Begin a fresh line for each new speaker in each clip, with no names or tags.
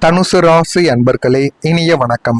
தனுசு ராசி அன்பர்களே, இனிய வணக்கம்.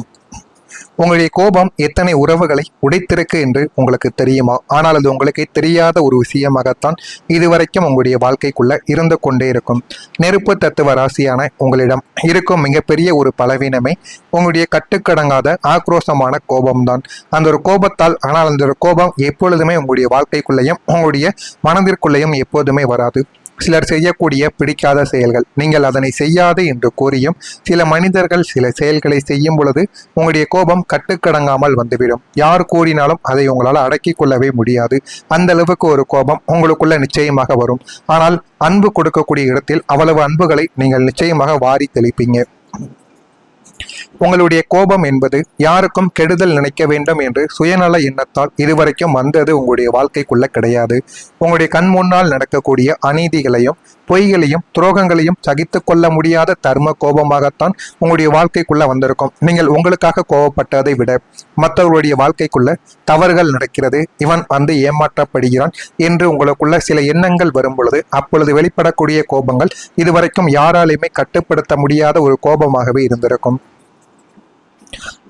உங்களுடைய கோபம் எத்தனை உறவுகளை உடைத்திருக்கு என்று உங்களுக்கு தெரியுமா? ஆனால் அது உங்களுக்கு தெரியாத ஒரு விஷயமாகத்தான் இதுவரைக்கும் உங்களுடைய வாழ்க்கைக்குள்ள இருந்து கொண்டே இருக்கும். நெருப்பு தத்துவ ராசியான உங்களிடம் இருக்கும் மிகப்பெரிய ஒரு பலவீனமே உங்களுடைய கட்டுக்கடங்காத ஆக்ரோஷமான கோபம்தான். அந்த ஒரு கோபத்தால், ஆனால் அந்த ஒரு கோபம் எப்பொழுதுமே உங்களுடைய வாழ்க்கைக்குள்ளேயும் உங்களுடைய மனதிற்குள்ளேயும் எப்போதுமே வராது. சிலர் செய்யக்கூடிய பிடிக்காத செயல்கள், நீங்கள் அதனை செய்யாது என்று கூறியும் சில மனிதர்கள் சில செயல்களை செய்யும் பொழுது உங்களுடைய கோபம் கட்டுக்கடங்காமல் வந்துவிடும். யார் கூறினாலும் அதை உங்களால் அடக்கிக் கொள்ளவே முடியாது. அந்த அளவுக்கு ஒரு கோபம் உங்களுக்குள்ள நிச்சயமாக வரும். ஆனால் அன்பு கொடுக்கக்கூடிய இடத்தில் அவ்வளவு அன்புகளை நீங்கள் நிச்சயமாக வாரி தெளிப்பீங்க. உங்களுடைய கோபம் என்பது யாருக்கும் கெடுதல் நினைக்க வேண்டும் என்று சுயநல எண்ணத்தால் இதுவரைக்கும் வந்தது உங்களுடைய வாழ்க்கைக்குள்ள கிடையாது. உங்களுடைய கண் முன்னால் நடக்கக்கூடிய அநீதிகளையும் பொய்களையும் துரோகங்களையும் சகித்து கொள்ள முடியாத தர்ம கோபமாகத்தான் உங்களுடைய வாழ்க்கைக்குள்ள வந்திருக்கும். நீங்கள் உங்களுக்காக கோபப்பட்டதை விட மற்றவர்களுடைய வாழ்க்கைக்குள்ள தவறுகள் நடக்கிறது, இவன் ஏமாற்றப்படுகிறான் என்று உங்களுக்குள்ள சில எண்ணங்கள் வரும் பொழுது அப்பொழுது வெளிப்படக்கூடிய கோபங்கள் இதுவரைக்கும் யாராலையுமே கட்டுப்படுத்த முடியாத ஒரு கோபமாகவே இருந்திருக்கும்.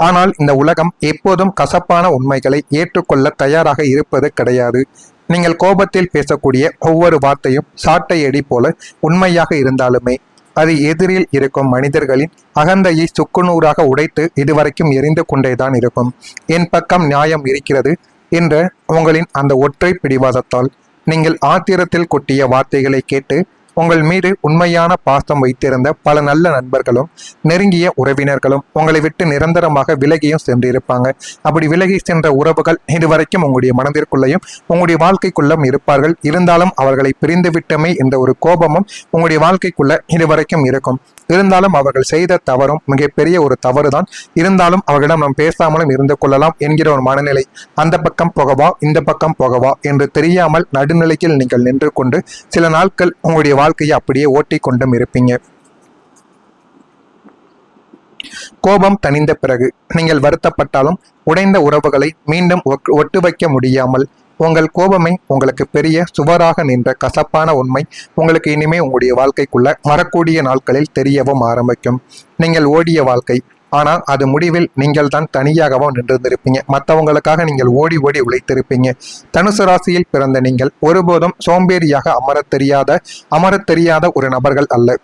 ஆனால் இந்த உலகம் எப்போதும் கசப்பான உண்மைகளை ஏற்றுக்கொள்ள தயாராக இருப்பது கிடையாது. நீங்கள் கோபத்தில் பேசக்கூடிய ஒவ்வொரு வார்த்தையும் சாட்டை அடி போல உண்மையாக இருந்தாலுமே அது எதிரில் இருக்கும் மனிதர்களின் அகந்தையை சுக்குநூறாக உடைத்து இதுவரைக்கும் எரிந்து கொண்டேதான் இருக்கும். என் பக்கம் நியாயம் இருக்கிறது என்ற உங்களின் அந்த ஒற்றை பிடிவாதத்தால் நீங்கள் ஆத்திரத்தில் கொட்டிய வார்த்தைகளை கேட்டு உங்கள் மீது உண்மையான பாசம் வைத்திருந்த பல நல்ல நண்பர்களும் நெருங்கிய உறவினர்களும் உங்களை விட்டு நிரந்தரமாக விலகியும் சென்றிருப்பாங்க. அப்படி விலகி சென்ற உறவுகள் இதுவரைக்கும் உங்களுடைய மனதிற்குள்ளேயும் உங்களுடைய வாழ்க்கைக்குள்ளும் இருப்பார்கள். இருந்தாலும் அவர்களை பிரிந்து விட்டமே என்ற ஒரு கோபமும் உங்களுடைய வாழ்க்கைக்குள்ள இதுவரைக்கும் இருக்கும். இருந்தாலும் அவர்கள் செய்த தவறும் மிகப்பெரிய ஒரு தவறுதான். இருந்தாலும் அவர்களிடம் நாம் பேசாமலும் இருந்து கொள்ளலாம் என்கிற ஒரு மனநிலை. அந்த பக்கம் போகவா இந்த பக்கம் போகவா என்று தெரியாமல் நடுநிலையில் நீங்கள் நின்று கொண்டு சில நாட்கள் உங்களுடைய வாழ்க்கையை அப்படியே ஓட்டி கொண்டும் இருப்பீங்க. கோபம் தணிந்த பிறகு நீங்கள் வருத்தப்பட்டாலும் உடைந்த உறவுகளை மீண்டும் ஒட்டு வைக்க முடியாமல் உங்கள் கோபமே உங்களுக்கு பெரிய சுவராக நின்ற கசப்பான உண்மை உங்களுக்கு இனிமே உங்களுடைய வாழ்க்கைக்குள்ள வரக்கூடிய நாட்களில் தெரியவும் ஆரம்பிக்கும். நீங்கள் ஓடிய வாழ்க்கை, ஆனால் அது முடிவில் நீங்கள் தான் தனியாகவும் நின்றிருந்திருப்பீங்க. மற்றவங்களுக்காக நீங்கள் ஓடி ஓடி உழைத்திருப்பீங்க. தனுசு ராசியில் பிறந்த நீங்கள் ஒருபோதும் சோம்பேறியாக அமரத் தெரியாத ஒரு நபர்கள் அல்ல.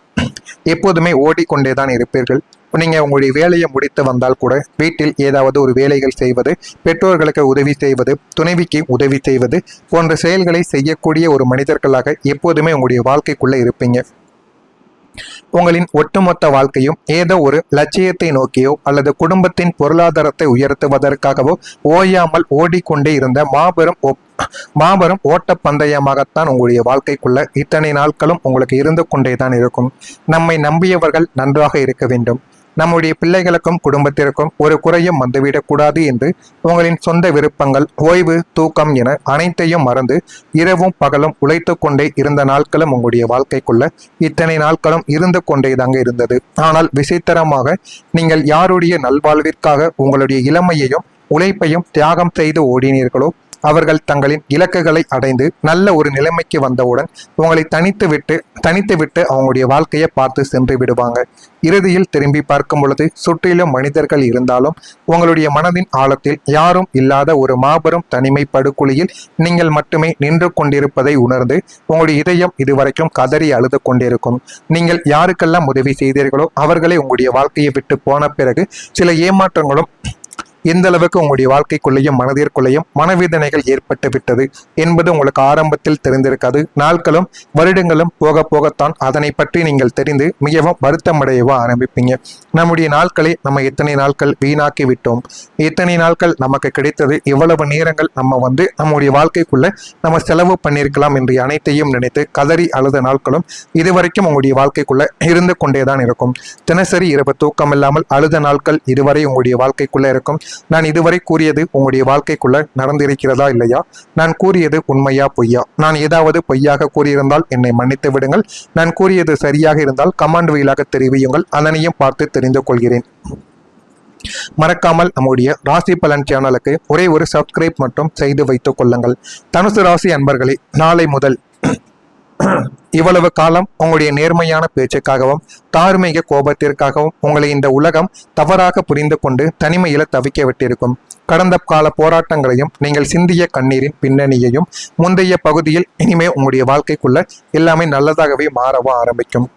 எப்போதுமே ஓடிக்கொண்டேதான் இருப்பீர்கள். நீங்கள் உங்களுடைய வேலையை முடித்து வந்தால் கூட வீட்டில் ஏதாவது ஒரு வேலைகள் செய்வது, பெற்றோர்களுக்கு உதவி செய்வது, துணைவிக்கு உதவி செய்வது போன்ற செயல்களை செய்யக்கூடிய ஒரு மனிதர்களாக எப்போதுமே உங்களுடைய வாழ்க்கைக்குள்ளே இருப்பீங்க. உங்களின் ஒட்டுமொத்த வாழ்க்கையும் ஏதோ ஒரு லட்சியத்தை நோக்கியோ அல்லது குடும்பத்தின் பொருளாதாரத்தை உயர்த்துவதற்காகவோ ஓயாமல் ஓடிக்கொண்டே இருந்த மாபெரும் ஓட்டப்பந்தயமாகத்தான் உங்களுடைய வாழ்க்கைக்குள்ள இத்தனை நாட்களும் உங்களுக்கு இருந்து கொண்டேதான் இருக்கும். நம்மை நம்பியவர்கள் நன்றாக இருக்க வேண்டும், நம்முடைய பிள்ளைகளுக்கும் குடும்பத்திற்கும் ஒரு குறையும் வந்துவிடக்கூடாது என்று உங்களின் சொந்த விருப்பங்கள், ஓய்வு, தூக்கம் என அனைத்தையும் மறந்து இரவும் பகலும் உழைத்து கொண்டே இருந்த நாட்களும் உங்களுடைய வாழ்க்கைக்குள்ள இத்தனை நாட்களும் இருந்து கொண்டேதாங்க இருந்தது. ஆனால் விசித்திரமாக நீங்கள் யாருடைய நல்வாழ்விற்காக உங்களுடைய இளமையையும் உழைப்பையும் தியாகம் செய்து ஓடினீர்களோ அவர்கள் தங்களின் இலக்குகளை அடைந்து நல்ல ஒரு நிலைமைக்கு வந்தவுடன் உங்களை தனித்து விட்டு அவங்களுடைய வாழ்க்கையை பார்த்து சென்று விடுவாங்க. இறுதியில் திரும்பி பார்க்கும் பொழுது சுற்றிலும் மனிதர்கள் இருந்தாலும் உங்களுடைய மனதின் ஆழத்தில் யாரும் இல்லாத ஒரு மாபெரும் தனிமை படுகொலியில் நீங்கள் மட்டுமே நின்று கொண்டிருப்பதை உணர்ந்து உங்களுடைய இதயம் இதுவரைக்கும் கதறி அழுது கொண்டிருக்கும். நீங்கள் யாருக்கெல்லாம் உதவி செய்தீர்களோ அவர்களே உங்களுடைய வாழ்க்கையை விட்டு போன பிறகு சில ஏமாற்றங்களும் எந்த அளவுக்கு உங்களுடைய வாழ்க்கைக்குள்ளேயும் மனதிற்குள்ளேயும் மனவேதனைகள் ஏற்பட்டு விட்டது என்பது உங்களுக்கு ஆரம்பத்தில் தெரிந்திருக்காது. நாட்களும் வருடங்களும் போக போகத்தான் அதனை பற்றி நீங்கள் தெரிந்து மிகவும் வருத்தமடையவோ ஆரம்பிப்பீங்க. நம்முடைய நாட்களை நம்ம எத்தனை நாட்கள் வீணாக்கி விட்டோம், எத்தனை நாட்கள் நமக்கு கிடைத்தது, இவ்வளவு நேரங்கள் நம்முடைய வாழ்க்கைக்குள்ள நம்ம செலவு பண்ணியிருக்கலாம் என்று அனைத்தையும் நினைத்து கதறி அழுத நாட்களும் இதுவரைக்கும் உங்களுடைய வாழ்க்கைக்குள்ள இருந்து கொண்டேதான் இருக்கும். தினசரி இரவு தூக்கம் இல்லாமல் அழுத நாட்கள் இதுவரை உங்களுடைய வாழ்க்கைக்குள்ள இருக்கும். நான் இதுவரை கூறியது உங்களுடைய வாழ்க்கைக்குள்ள நடந்திருக்கிறதா இல்லையா? நான் கூறியது உண்மையா பொய்யா? நான் ஏதாவது பொய்யாக கூறியிருந்தால் என்னை மன்னித்து விடுங்கள். நான் கூறியது சரியாக இருந்தால் கமெண்ட் வாயிலாக தெரிவியுங்கள், அதனையும் பார்த்து தெரிந்து கொள்கிறேன். மறக்காமல் நம்முடைய ராசி பலன் சேனலுக்கு ஒரே ஒரு சப்ஸ்கிரைப் மட்டும் செய்து வைத்துக் கொள்ளுங்கள். தனுசு ராசி அன்பர்களே, நாளை முதல் இவ்வளவு காலம் உங்களுடைய நேர்மையான பேச்சுக்காகவும் தார்மீக கோபத்திற்காகவும் உங்களை இந்த உலகம் தவறாக புரிந்து கொண்டு தனிமையில தவிக்க விட்டிருக்கும். கடந்த கால போராட்டங்களையும் நீங்கள் சிந்திய கண்ணீரின் பின்னணியையும் முந்தைய பகுதியில் இனிமே உங்களுடைய வாழ்க்கைக்குள்ள எல்லாமே நல்லதாகவே மாறவும் ஆரம்பிக்கும்.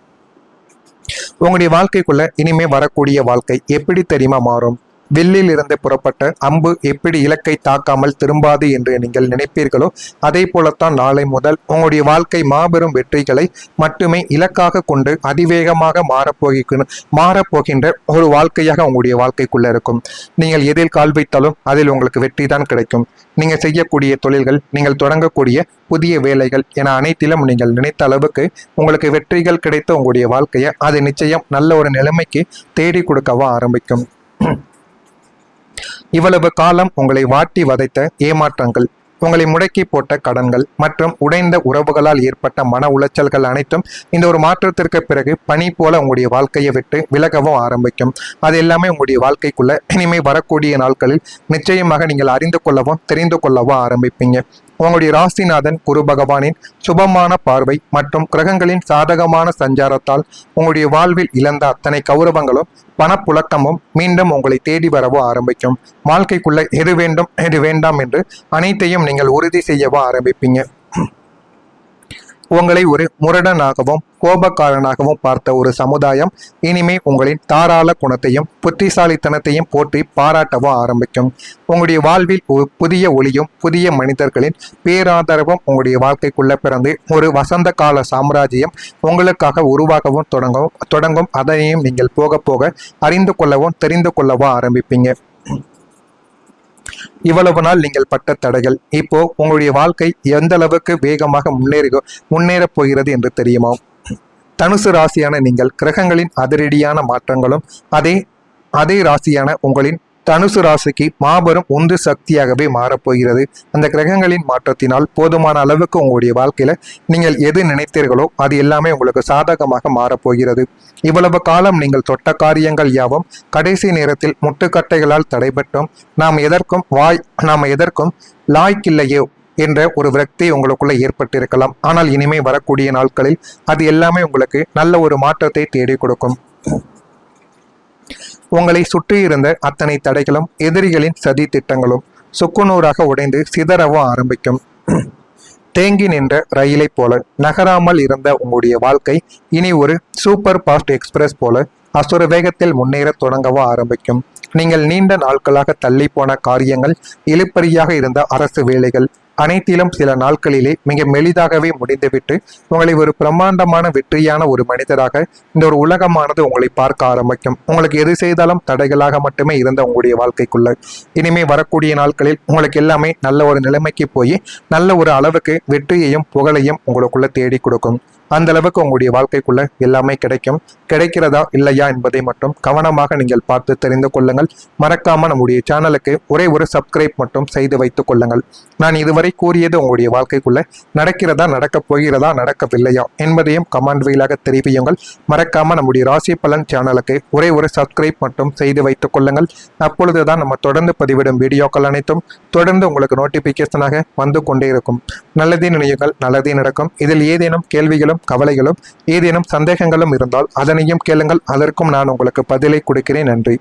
உங்களுடைய வாழ்க்கைக்குள்ள இனிமே வரக்கூடிய வாழ்க்கை எப்படி தெரியுமா மாறும்? வில்லில் இருந்து புறப்பட்ட அம்பு எப்படி இலக்கை தாக்காமல் திரும்பாது என்று நீங்கள் நினைப்பீர்களோ அதே போலத்தான் நாளை முதல் உங்களுடைய வாழ்க்கை மாபெரும் வெற்றிகளை மட்டுமே இலக்காக கொண்டு அதிவேகமாக மாறப்போகின்ற ஒரு வாழ்க்கையாக உங்களுடைய வாழ்க்கைக்குள்ள இருக்கும். நீங்கள் எதில் கால் வைத்தாலும் அதில் உங்களுக்கு வெற்றி தான் கிடைக்கும். நீங்கள் செய்யக்கூடிய தொழில்கள், நீங்கள் தொடங்கக்கூடிய புதிய வேலைகள் என அனைத்திலும் நீங்கள் நினைத்த அளவுக்கு உங்களுக்கு வெற்றிகள் கிடைத்த உங்களுடைய வாழ்க்கையை அது நிச்சயம் நல்ல ஒரு நிலைமைக்கு தேடி கொடுக்கவும் ஆரம்பிக்கும். இவ்வளவு காலம் உங்களை வாட்டி வதைத்த ஏமாற்றங்கள், உங்களை முடக்கி போட்ட கடன்கள் மற்றும் உடைந்த உறவுகளால் ஏற்பட்ட மன உளைச்சல்கள் அனைத்தும் இந்த ஒரு மாற்றத்திற்கு பிறகு பனி போல உங்களுடைய வாழ்க்கையை விட்டு விலகவும் ஆரம்பிக்கும். அது எல்லாமே உங்களுடைய வாழ்க்கைக்குள்ள இனிமே வரக்கூடிய நாட்களில் நிச்சயமாக நீங்கள் அறிந்து கொள்ளவும் தெரிந்து கொள்ளவும் ஆரம்பிப்பீங்க. உங்களுடைய ராசிநாதன் குரு பகவானின் சுபமான பார்வை மற்றும் கிரகங்களின் சாதகமான சஞ்சாரத்தால் உங்களுடைய வாழ்வில் இழந்த அத்தனை கௌரவங்களும் பணப்புழக்கமும் மீண்டும் உங்களை தேடி வரவோ ஆரம்பிக்கும். வாழ்க்கைக்குள்ள எது வேண்டும் எது வேண்டாம் என்று அனைத்தையும் நீங்கள் உறுதி செய்யவோ ஆரம்பிப்பீங்க. உங்களை ஒரு முரடனாகவும் கோபக்காரனாகவும் பார்த்த ஒரு சமுதாயம் இனிமே உங்களின் தாராள குணத்தையும் புத்திசாலித்தனத்தையும் போற்றி பாராட்டவும் ஆரம்பிக்கும். உங்களுடைய வாழ்வில் ஒரு புதிய ஒளியும் புதிய மனிதர்களின் பேராதரவும் உங்களுடைய வாழ்க்கைக்குள்ள பிறந்து ஒரு வசந்த கால சாம்ராஜ்யம் உங்களுக்காக உருவாகவும் தொடங்கும். அதனையும் நீங்கள் போக போக அறிந்து கொள்ளவும் தெரிந்து கொள்ளவும் ஆரம்பிப்பீங்க. இவ்வளவு நாள் நீங்கள் பட்ட தடைகள் இப்போ உங்களுடைய வாழ்க்கை எந்த அளவுக்கு வேகமாக முன்னேறப் போகிறது என்று தெரியுமா? தனுசு ராசியான நீங்கள் கிரகங்களின் அதிரடியான மாற்றங்களும் அதே ராசியான உங்களின் தனுசு ராசிக்கு மாபெரும் உந்து சக்தியாகவே மாறப்போகிறது. அந்த கிரகங்களின் மாற்றத்தினால் போதுமான அளவுக்கு உங்களுடைய வாழ்க்கையில நீங்கள் எது நினைத்தீர்களோ அது எல்லாமே உங்களுக்கு சாதகமாக மாறப்போகிறது. இவ்வளவு காலம் நீங்கள் தொட்ட காரியங்கள் யாவும் கடைசி நேரத்தில் முட்டுக்கட்டைகளால் தடைபட்டும் நாம் எதற்கும் லாய்க்கில்லையோ என்ற ஒரு விரக்தி உங்களுக்குள்ள ஏற்பட்டிருக்கலாம். ஆனால் இனிமே வரக்கூடிய நாட்களில் அது எல்லாமே உங்களுக்கு நல்ல ஒரு மாற்றத்தை தேடி கொடுக்கும். உங்களை சுற்றி இருந்த அத்தனை தடைகளும் எதிரிகளின் சதி திட்டங்களும் சுக்குநூறாக உடைந்து சிதறவும் ஆரம்பிக்கும். தேங்கி நின்ற ரயிலை போல நகராமல் இருந்த உங்களுடைய வாழ்க்கை இனி ஒரு சூப்பர் ஃபாஸ்ட் எக்ஸ்பிரஸ் போல அசுர வேகத்தில் முன்னேற தொடங்கவும் ஆரம்பிக்கும். நீங்கள் நீண்ட நாட்களாக தள்ளி போன காரியங்கள், இழுபறியாக இருந்த அரசு வேலைகள் அனைத்திலும் சில நாட்களிலே மிக மெலிதாகவே முடிந்துவிட்டு உங்களை ஒரு பிரம்மாண்டமான வெற்றியான ஒரு மனிதராக இந்த ஒரு உலகமானது உங்களை பார்க்க ஆரம்பிக்கும். உங்களுக்கு எது செய்தாலும் தடைகளாக மட்டுமே இருந்த உங்களுடைய வாழ்க்கைக்குள்ள இனிமே வரக்கூடிய நாட்களில் உங்களுக்கு எல்லாமே நல்ல ஒரு நிலைமைக்கு போய் நல்ல ஒரு அளவுக்கு வெற்றியையும் புகழையும் உங்களுக்குள்ள தேடி கொடுக்கும். அந்த அளவுக்கு உங்களுடைய வாழ்க்கைக்குள்ள எல்லாமே கிடைக்கும். கிடைக்கிறதா இல்லையா என்பதை மட்டும் கவனமாக நீங்கள் பார்த்து தெரிந்து கொள்ளுங்கள். மறக்காம நம்முடைய சேனலுக்கு ஒரே ஒரு சப்ஸ்கிரைப் மட்டும் செய்து வைத்துக் கொள்ளுங்கள். நான் இதுவரை கூறியது உங்களுடைய வாழ்க்கைக்குள்ள நடக்கிறதா, நடக்கப் போகிறதா, நடக்கவில்லையா என்பதையும் கமெண்ட் வாயிலாக தெரிவியுங்கள். மறக்காம நம்முடைய ராசி பலன் சேனலுக்கு ஒரே ஒரு சப்ஸ்கிரைப் மட்டும் செய்து வைத்துக் கொள்ளுங்கள். அப்பொழுதுதான் நம்ம தொடர்ந்து பதிவிடும் வீடியோக்கள் அனைத்தும் தொடர்ந்து உங்களுக்கு நோட்டிபிகேஷனாக வந்து கொண்டே இருக்கும். நல்லதே நினையுங்கள், நல்லதே நடக்கும். இதில் ஏதேனும் கேள்விகளும் கவலைகளும் ஏதேனும் சந்தேகங்களும் இருந்தால் அதனையும் கேளுங்கள். அதற்கும் நான் உங்களுக்கு பதிலை கொடுக்கிறேன். நன்றி.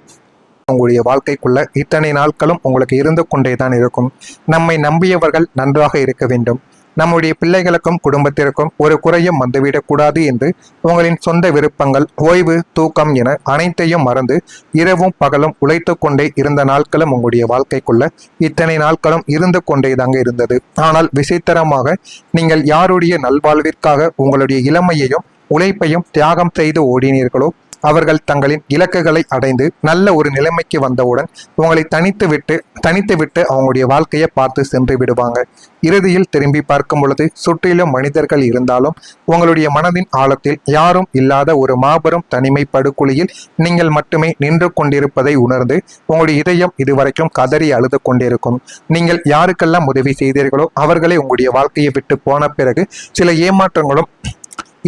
உங்களுடைய வாழ்க்கைக்குள்ள இத்தனை நாட்களும் உங்களுக்கு இருந்து கொண்டேதான் இருக்கும். நம்மை நம்பியவர்கள் நன்றாக இருக்க வேண்டும். நம்முடைய பிள்ளைகளுக்கும் குடும்பத்திற்கும் ஒரு குறையும் வந்துவிடக்கூடாது என்று உங்களின் சொந்த விருப்பங்கள், ஓய்வு, தூக்கம் என அனைத்தையும் மறந்து இரவும் பகலும் உழைத்து கொண்டே இருந்த நாட்களும் உங்களுடைய வாழ்க்கைக்குள்ள இத்தனை நாட்களும் இருந்து கொண்டேதாங்க இருந்தது. ஆனால் விசித்திரமாக நீங்கள் யாருடைய நல்வாழ்விற்காக உங்களுடைய இளமையையும் உழைப்பையும் தியாகம் செய்து ஓடினீர்களோ அவர்கள் தங்களின் இலக்குகளை அடைந்து நல்ல ஒரு நிலைமைக்கு வந்தவுடன் உங்களை தனித்து விட்டு அவங்களுடைய வாழ்க்கையை பார்த்து சென்று விடுவாங்க. இறுதியில் திரும்பி பார்க்கும் பொழுது சுற்றிலும் மனிதர்கள் இருந்தாலும் உங்களுடைய மனதின் ஆழத்தில் யாரும் இல்லாத ஒரு மாபெரும் தனிமை படுகொலியில் நீங்கள் மட்டுமே நின்று கொண்டிருப்பதை உணர்ந்து உங்களுடைய இதயம் இதுவரைக்கும் கதறி அழுது கொண்டிருக்கும். நீங்கள் யாருக்கெல்லாம் உதவி செய்தீர்களோ அவர்களே உங்களுடைய வாழ்க்கையை விட்டு போன பிறகு சில ஏமாற்றங்களும்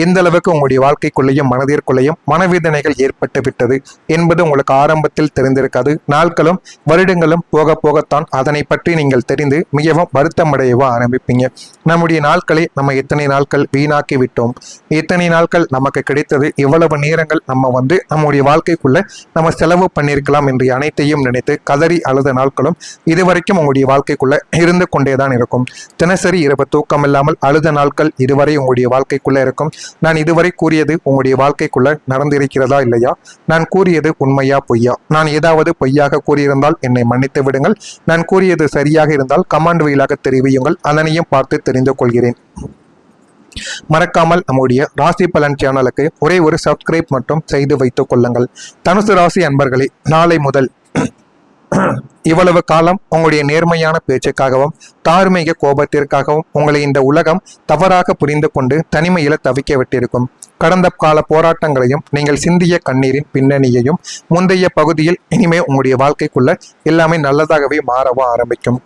எந்த அளவுக்கு உங்களுடைய வாழ்க்கைக்குள்ளேயும் மனதிற்குள்ளேயும் மனவேதனைகள் ஏற்பட்டு விட்டது என்பது உங்களுக்கு ஆரம்பத்தில் தெரிந்திருக்காது. நாட்களும் வருடங்களும் போக போகத்தான் அதனை பற்றி நீங்கள் தெரிந்து மிகவும் வருத்தமடையவோ ஆரம்பிப்பீங்க. நம்முடைய நாட்களை நம்ம எத்தனை நாட்கள் வீணாக்கி விட்டோம், எத்தனை நாட்கள் நமக்கு கிடைத்தது, இவ்வளவு நேரங்கள் நம்ம நம்முடைய வாழ்க்கைக்குள்ள நம்ம செலவு பண்ணியிருக்கலாம் என்று அனைத்தையும் நினைத்து கதறி அழுத நாட்களும் இதுவரைக்கும் உங்களுடைய வாழ்க்கைக்குள்ள இருந்து கொண்டேதான் இருக்கும். தினசரி இரவு தூக்கம் இல்லாமல் அழுத நாட்கள் இதுவரை உங்களுடைய வாழ்க்கைக்குள்ள இருக்கும். நான் இதுவரை கூறியது உங்களுடைய வாழ்க்கைக்குள்ள நடந்திருக்கிறதா இல்லையா? நான் கூறியது உண்மையா பொய்யா? நான் ஏதாவது பொய்யாக கூறியிருந்தால் என்னை மன்னித்து விடுங்கள். நான் கூறியது சரியாக இருந்தால் கமெண்ட் வாயிலாக தெரிவியுங்கள், அதனையும் பார்த்து தெரிந்து கொள்கிறேன். மறக்காமல் நம்முடைய ராசி பலன் சேனலுக்கு ஒரே ஒரு சப்ஸ்கிரைப் மட்டும் செய்து வைத்துக் கொள்ளுங்கள். தனுசு ராசி அன்பர்களே, நாளை முதல் இவ்வளவு காலம் உங்களுடைய நேர்மையான பேச்சுக்காகவும் தார்மீக கோபத்திற்காகவும் உங்களை இந்த உலகம் தவறாக புரிந்து கொண்டு தனிமையில தவிக்க விட்டிருக்கும். கடந்த கால போராட்டங்களையும் நீங்கள் சிந்திய கண்ணீரின் பின்னணியையும் முந்தைய பகுதியில் இனிமே உங்களுடைய வாழ்க்கைக்குள்ள எல்லாமே நல்லதாகவே மாறவும் ஆரம்பிக்கும்.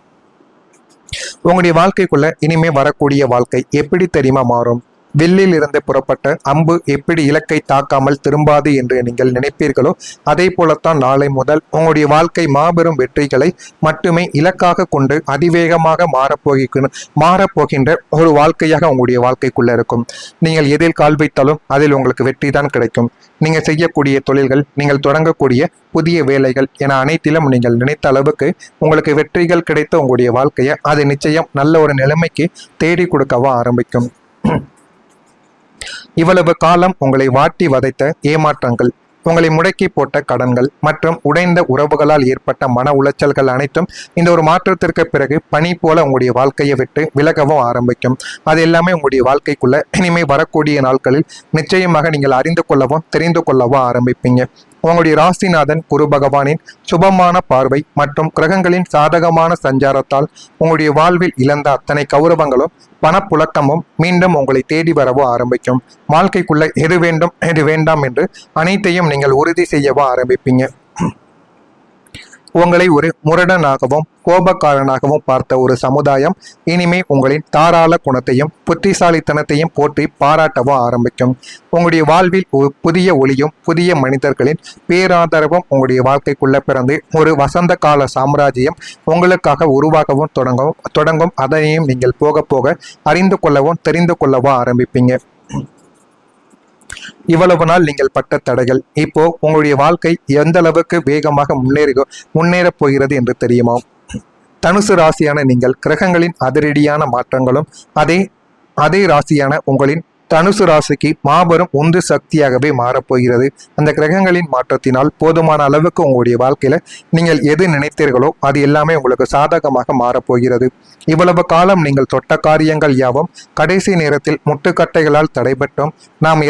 உங்களுடைய வாழ்க்கைக்குள்ள இனிமே வரக்கூடிய வாழ்க்கை எப்படி தெரியுமா மாறும்? வில்லில் இருந்து புறப்பட்ட அம்பு எப்படி இலக்கை தாக்காமல் திரும்பாது என்று நீங்கள் நினைப்பீர்களோ அதே போலத்தான் நாளை முதல் உங்களுடைய வாழ்க்கை மாபெரும் வெற்றிகளை மட்டுமே இலக்காக கொண்டு அதிவேகமாக மாறப்போகின்ற ஒரு வாழ்க்கையாக உங்களுடைய வாழ்க்கைக்குள்ள இருக்கும். நீங்கள் எதில் கால் வைத்தாலும் அதில் உங்களுக்கு வெற்றி தான் கிடைக்கும். நீங்கள் செய்யக்கூடிய தொழில்கள், நீங்கள் தொடங்கக்கூடிய புதிய வேலைகள் என அனைத்திலும் நீங்கள் நினைத்த அளவுக்கு உங்களுக்கு வெற்றிகள் கிடைத்த உங்களுடைய வாழ்க்கையை அது நிச்சயம் நல்ல ஒரு நிலைமைக்கு தேடி கொடுக்கவா ஆரம்பிக்கும். இவ்வளவு காலம் உங்களை வாட்டி வதைத்த ஏமாற்றங்கள், உங்களை முடக்கி போட்ட கடன்கள் மற்றும் உடைந்த உறவுகளால் ஏற்பட்ட மன உளைச்சல்கள் அனைத்தும் இந்த ஒரு மாற்றத்திற்கு பிறகு பனி போல உங்களுடைய வாழ்க்கையை விட்டு விலகவும் ஆரம்பிக்கும். அது எல்லாமே உங்களுடைய வாழ்க்கைக்குள்ள இனிமே வரக்கூடிய நாட்களில் நிச்சயமாக நீங்கள் அறிந்து கொள்ளவும் தெரிந்து கொள்ளவும் ஆரம்பிப்பீங்க. உங்களுடைய ராசிநாதன் குரு பகவானின் சுபமான பார்வை மற்றும் கிரகங்களின் சாதகமான சஞ்சாரத்தால் உங்களுடைய வாழ்வில் இழந்த அத்தனை கௌரவங்களும் பணப்புழக்கமும் மீண்டும் உங்களை தேடி வரவோ ஆரம்பிக்கும். வாழ்க்கைக்குள்ள எது வேண்டும் எது வேண்டாம் என்று அனைத்தையும் நீங்கள் உறுதி செய்யவோ ஆரம்பிப்பீங்க. உங்களை ஒரு முரடனாகவும் கோபக்காரனாகவும் பார்த்த ஒரு சமுதாயம் இனிமே உங்களின் தாராள குணத்தையும் புத்திசாலித்தனத்தையும் போற்றி பாராட்டவும் ஆரம்பிக்கும். உங்களுடைய வாழ்வில் ஒரு புதிய ஒளியும் புதிய மனிதர்களின் பேராதரவும் உங்களுடைய வாழ்க்கைக்குள்ள பிறந்து ஒரு வசந்த கால சாம்ராஜ்யம் உங்களுக்காக உருவாகவும் தொடங்கும். அதனையும் நீங்கள் போக போக அறிந்து கொள்ளவும் தெரிந்து கொள்ளவும் ஆரம்பிப்பீங்க. இவ்வளவு நாள் நீங்கள் பட்ட தடைகள் இப்போ உங்களுடைய வாழ்க்கை எந்த அளவுக்கு வேகமாக முன்னேறப் போகிறது என்று தெரியுமா? தனுசு ராசியான நீங்கள் கிரகங்களின் அதிரடியான மாற்றங்களும் அதே ராசியான உங்களின் தனுசு ராசிக்கு மாபெரும் உந்து சக்தியாகவே மாறப்போகிறது. அந்த கிரகங்களின் மாற்றத்தினால் போதுமான அளவுக்கு உங்களுடைய வாழ்க்கையில நீங்கள் எது நினைத்தீர்களோ அது எல்லாமே உங்களுக்கு சாதகமாக மாறப்போகிறது. இவ்வளவு காலம் நீங்கள் தொட்ட காரியங்கள் யாவும் கடைசி நேரத்தில் முட்டுக்கட்டைகளால் தடைபட்டும் நாம்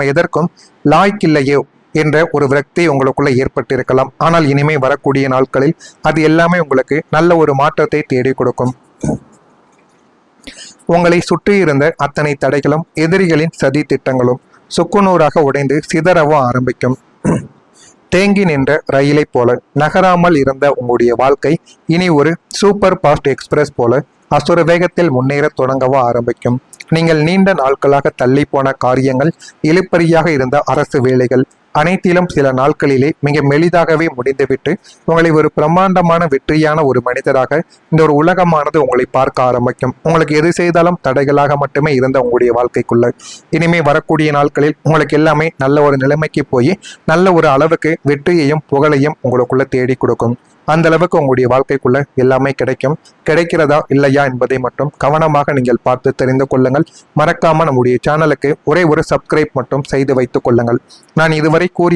எதற்கும் லாய்க்கில்லையோ என்ற ஒரு விரக்தி உங்களுக்குள்ள ஏற்பட்டிருக்கலாம். ஆனால் இனிமே வரக்கூடிய நாட்களில் அது எல்லாமே உங்களுக்கு நல்ல ஒரு மாற்றத்தை தேடி கொடுக்கும். உங்களை சுற்றியிருந்த அத்தனை தடைகளும் எதிரிகளின் சதி திட்டங்களும் சுக்குநூறாக உடைந்து சிதறவும் ஆரம்பிக்கும். தேங்கி நின்ற ரயிலை போல நகராமல் இருந்த உங்களுடைய வாழ்க்கை இனி ஒரு சூப்பர் ஃபாஸ்ட் எக்ஸ்பிரஸ் போல அசுர வேகத்தில் முன்னேற தொடங்கவோ ஆரம்பிக்கும். நீங்கள் நீண்ட நாட்களாக தள்ளி போன காரியங்கள், இழுப்பறியாக இருந்த அரசு வேலைகள் அனைத்திலும் சில நாட்களிலே மிக மெலிதாகவே முடிந்துவிட்டு உங்களை ஒரு பிரம்மாண்டமான வெற்றியான ஒரு மனிதராக இந்த ஒரு உலகமானது உங்களை பார்க்க ஆரம்பிக்கும். உங்களுக்கு எது செய்தாலும் தடைகளாக மட்டுமே இருந்த உங்களுடைய வாழ்க்கைக்குள்ள இனிமே வரக்கூடிய நாட்களில் உங்களுக்கு எல்லாமே நல்ல ஒரு நிலைமைக்கு போய் நல்ல ஒரு அளவுக்கு வெற்றியையும் புகழையும் உங்களுக்குள்ள தேடி கொடுக்கும். அந்த அளவுக்கு உங்களுடைய வாழ்க்கைக்குள்ள எல்லாமே கிடைக்கிறதா இல்லையா என்பதை மட்டும் கவனமாக நீங்கள் பார்த்து தெரிந்து கொள்ளுங்கள். மறக்காம நம்முடைய சேனலுக்கு ஒரே ஒரு சப்ஸ்கிரைப் மட்டும் செய்து வைத்துக் கொள்ளுங்கள். நான் இதுவரை கூறிய